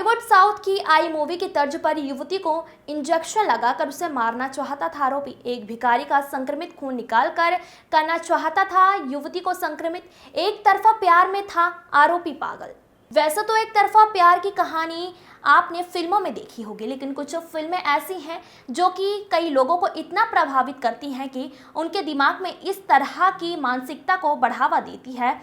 Bollywood south की आई movie की तर्ज पर युवती को इंजेक्शन लगाकर उसे मारना चाहता था आरोपी। एक भिखारी का संक्रमित खून निकालकर करना चाहता था युवती को संक्रमित। एक तरफा प्यार में था आरोपी पागल। वैसे तो एक तरफा प्यार की कहानी आपने फिल्मों में देखी होगी, लेकिन कुछ फिल्में ऐसी हैं जो कि कई लोगों को इतना प्रभावित करती हैं कि उनके दिमाग में इस तरह की मानसिकता को बढ़ावा देती है।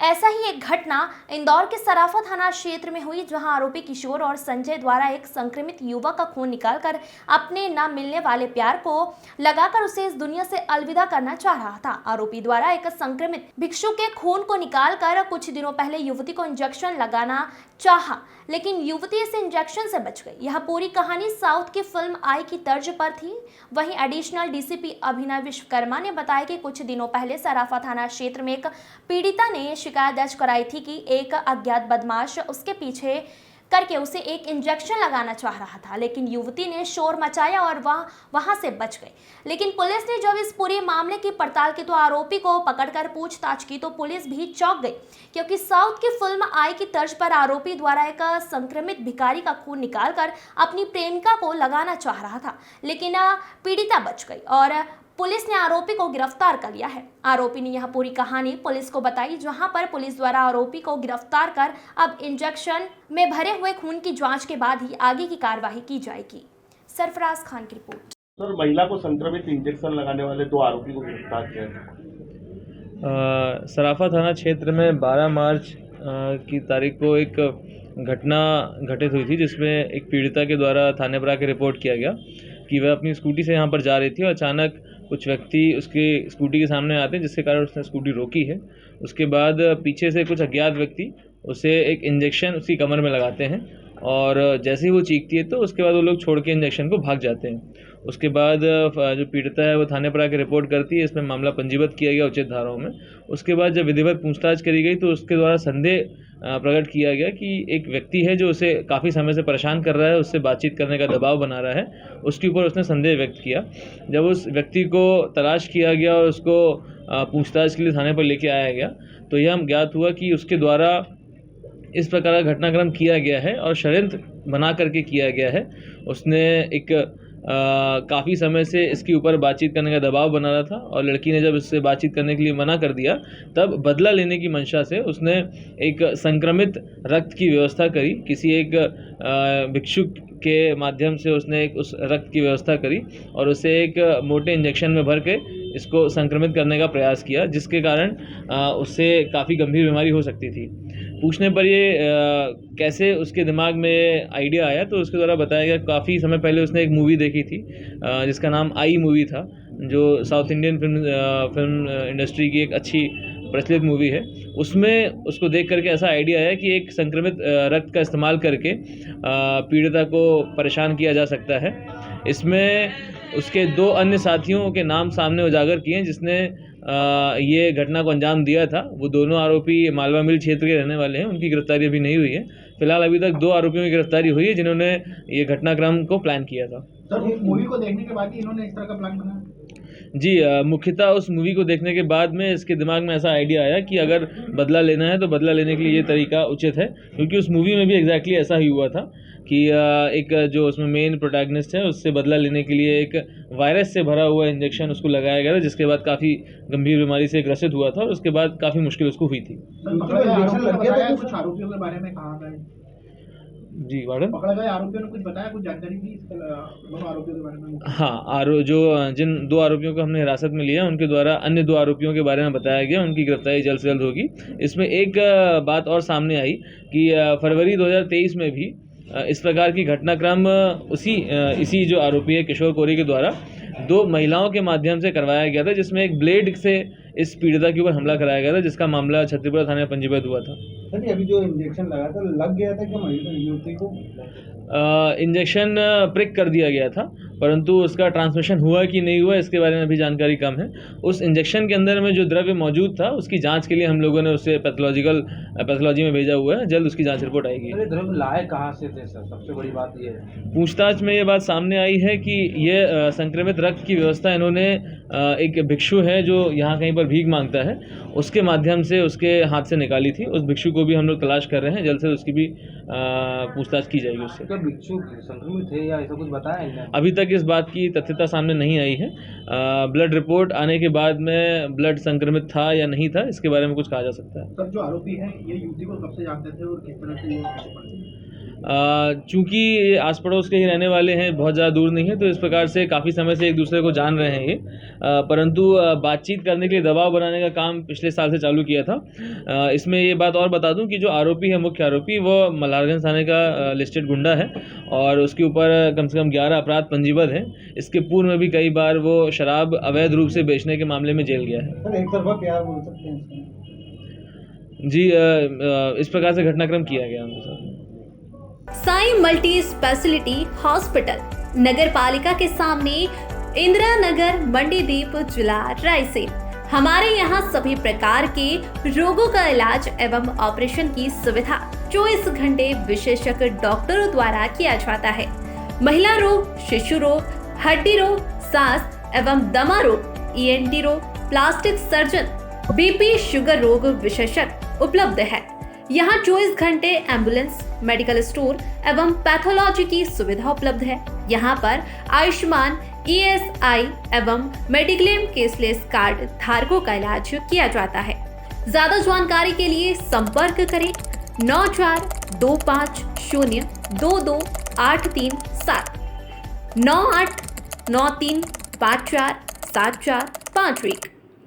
ऐसा ही एक घटना इंदौर के सराफा थाना क्षेत्र में हुई, जहां आरोपी किशोर और संजय द्वारा एक संक्रमित युवक का खून निकालकर अपने न मिलने वाले प्यार को लगाकर उसे इस दुनिया से अलविदा करना चाह रहा था। आरोपी द्वारा एक संक्रमित भिक्षु के खून को निकालकर कुछ दिनों पहले युवती को इंजेक्शन लगाना चाहा, लेकिन युवती इस इंजेक्शन से बच गई। यह पूरी कहानी साउथ की फिल्म आई की तर्ज पर थी। वहीं एडिशनल डीसीपी अभिनव विश्वकर्मा ने बताया कि कुछ दिनों पहले सराफा थाना क्षेत्र में एक पीड़िता ने शिकायत दर्ज कराई थी कि एक अज्ञात बदमाश उसके पीछे करके उसे एक इंजेक्शन लगाना चाह रहा था, लेकिन युवती ने शोर मचाया और वहां से बच गई। लेकिन पुलिस ने जब इस पूरे मामले की पड़ताल की तो आरोपी को पकड़कर पूछताछ की तो पुलिस भी चौंक गई, क्योंकि साउथ की फिल्म आई की तर्ज पर आरोपी द्वारा एक संक्रमित भिखारी का खून निकालकर अपनी प्रेमिका को लगाना चाह रहा था, लेकिन पीड़िता बच गई और पुलिस ने आरोपी को गिरफ्तार कर लिया है। आरोपी ने यह पूरी कहानी पुलिस को बताई, जहां पर पुलिस द्वारा आरोपी को गिरफ्तार कर अब इंजेक्शन में भरे हुए खून की जांच के बाद ही आगे की कार्रवाई की जाएगी। सरफराज खान की रिपोर्ट। सर, महिला को संक्रमित इंजेक्शन लगाने वाले 2 आरोपी को गिरफ्तार किया है। सराफा थाना क्षेत्र में 12 मार्च की तारीख को एक घटना घटित हुई थी, जिसमें एक पीड़िता के द्वारा थाने पर आकर रिपोर्ट किया गया कि वह अपनी स्कूटी से यहाँ पर जा रही थी और अचानक कुछ व्यक्ति उसके स्कूटी के सामने आते हैं, जिसके कारण उसने स्कूटी रोकी है। उसके बाद पीछे से कुछ अज्ञात व्यक्ति उसे एक इंजेक्शन उसकी कमर में लगाते हैं और जैसे ही वो चीखती है तो उसके बाद वो लोग छोड़ के इंजेक्शन को भाग जाते हैं। उसके बाद जो पीड़िता है वो थाने पर आकर रिपोर्ट करती है। इसमें मामला पंजीबद्ध किया गया उचित धाराओं में। उसके बाद जब विधिवत पूछताछ करी गई तो उसके द्वारा संदेह प्रकट किया गया कि एक व्यक्ति है जो उसे काफ़ी समय से परेशान कर रहा है, उससे बातचीत करने का दबाव बना रहा है। उसके ऊपर उसने संदेह व्यक्त किया। जब उस व्यक्ति को तलाश किया गया और उसको पूछताछ के लिए थाने पर लेके आया गया तो यह ज्ञात हुआ कि उसके द्वारा इस प्रकार का घटनाक्रम किया गया है और षड्यंत्र बना करके किया गया है। उसने एक काफ़ी समय से इसके ऊपर बातचीत करने का दबाव बना रहा था और लड़की ने जब इससे बातचीत करने के लिए मना कर दिया तब बदला लेने की मंशा से उसने एक संक्रमित रक्त की व्यवस्था करी। किसी एक भिक्षुक के माध्यम से उसने एक उस रक्त की व्यवस्था करी और उसे एक मोटे इंजेक्शन में भर के इसको संक्रमित करने का प्रयास किया, जिसके कारण उससे काफ़ी गंभीर बीमारी हो सकती थी। पूछने पर ये कैसे उसके दिमाग में आइडिया आया तो उसके द्वारा बताया गया काफ़ी समय पहले उसने एक मूवी देखी थी जिसका नाम आई मूवी था, जो साउथ इंडियन फिल्म इंडस्ट्री की एक अच्छी प्रचलित मूवी है। उसमें उसको देख करके ऐसा आइडिया आया कि एक संक्रमित रक्त का इस्तेमाल करके पीड़िता को परेशान किया जा सकता है। इसमें उसके 2 अन्य साथियों के नाम सामने उजागर किए हैं जिसने ये घटना को अंजाम दिया था। वो दोनों आरोपी मालवा मिल क्षेत्र के रहने वाले हैं। उनकी गिरफ्तारी अभी नहीं हुई है। फिलहाल अभी तक 2 आरोपियों की गिरफ्तारी हुई है जिन्होंने ये घटनाक्रम को प्लान किया था। सर, इस मूवी को देखने के बाद ही इन्होंने इस तरह का प्लान बनाया? जी, मुख्यतः उस मूवी को देखने के बाद में इसके दिमाग में ऐसा आइडिया आया कि अगर बदला लेना है तो बदला लेने के लिए ये तरीका उचित है, क्योंकि उस मूवी में भी एग्जैक्टली ऐसा ही हुआ था कि एक जो उसमें मेन प्रोटैगनिस्ट है उससे बदला लेने के लिए एक वायरस से भरा हुआ इंजेक्शन उसको लगाया गया था, जिसके बाद काफ़ी गंभीर बीमारी से ग्रसित हुआ था और उसके बाद काफ़ी मुश्किल उसको हुई थी। कुछ आरोपियों के बारे में कहा गया? जी वार्डन, पकड़े गए आरोपियों ने कुछ बताया, कुछ जानकारी दी दोनों आरोपियों के बारे में? हाँ, जिन 2 आरोपियों को हमने हिरासत में लिया उनके द्वारा अन्य 2 आरोपियों के बारे में बताया गया। उनकी गिरफ्तारी जल्द से जल्द होगी। इसमें एक बात और सामने आई कि फरवरी 2023 में भी इस प्रकार की घटनाक्रम इसी जो आरोपी है किशोर कोरी के द्वारा 2 महिलाओं के माध्यम से करवाया गया था, जिसमें एक ब्लेड से इस पीड़िता के ऊपर हमला कराया गया था, जिसका मामला छत्तीसपुरा थाने में पंजीबद्ध हुआ था। सर, अभी जो इंजेक्शन लगाया था लग गया था क्या युवती को? इंजेक्शन प्रिक कर दिया गया था, परंतु उसका ट्रांसमिशन हुआ कि नहीं हुआ इसके बारे में अभी जानकारी कम है। उस इंजेक्शन के अंदर में जो द्रव्य मौजूद था उसकी जांच के लिए हम लोगों ने उसे पैथोलॉजी में भेजा हुआ है। जल्द उसकी जांच रिपोर्ट आएगी। द्रव्य लाए कहाँ से थे सर? सबसे बड़ी बात ये है, पूछताछ में ये बात सामने आई है कि ये संक्रमित रक्त की व्यवस्था इन्होंने एक भिक्षु है जो यहाँ कहीं पर भीख मांगता है, उसके माध्यम से उसके हाथ से निकाली थी। उस भिक्षु को भी हम लोग तलाश कर रहे हैं, जल्द से उसकी भी पूछताछ की जाएगी उससे। क्या भिक्षु संक्रमित थे या ऐसा कुछ बताया इन्होंने? अभी तक इस बात की तथ्यता सामने नहीं आई है। ब्लड रिपोर्ट आने के बाद में ब्लड संक्रमित था या नहीं था, इसके बारे में कुछ कहा जा सकता है। सर, जो आरोपी है ये युवती को कब से जानते थे और किस तरह से ये चूँकि ये आस पड़ोस के ही रहने वाले हैं, बहुत ज़्यादा दूर नहीं है, तो इस प्रकार से काफ़ी समय से एक दूसरे को जान रहे हैं ये। परंतु बातचीत करने के लिए दबाव बनाने का काम पिछले साल से चालू किया था। इसमें ये बात और बता दूं कि जो आरोपी है, मुख्य आरोपी, वो मल्हारगंज थाने का लिस्टेड गुंडा है और उसके ऊपर कम से कम 11 अपराध पंजीबद्ध हैं। इसके पूर्व में भी कई बार वो शराब अवैध रूप से बेचने के मामले में जेल गया है। सर, एक तरफा प्यार बोल सकते हैं इसमें? जी, इस प्रकार से घटनाक्रम किया गया उनके साथ। साई मल्टी स्पेशलिटी हॉस्पिटल, नगर पालिका के सामने, इंदिरा नगर, मंडीदीप, जिला रायसेन। हमारे यहाँ सभी प्रकार के रोगों का इलाज एवं ऑपरेशन की सुविधा 24 घंटे विशेषज्ञ डॉक्टरों द्वारा किया जाता है। महिला रोग, शिशु रोग, हड्डी रोग, सांस एवं दमा रोग, ENT रोग, प्लास्टिक सर्जन, BP, शुगर रोग विशेषज्ञ उपलब्ध है। यहाँ 24 घंटे एम्बुलेंस, मेडिकल स्टोर एवं पैथोलॉजी की सुविधा उपलब्ध है। यहाँ पर आयुष्मान, ESI एवं मेडिक्लेम केसलेस कार्ड धारकों का इलाज किया जाता है। ज्यादा जानकारी के लिए संपर्क करें 9425022837 9893547451।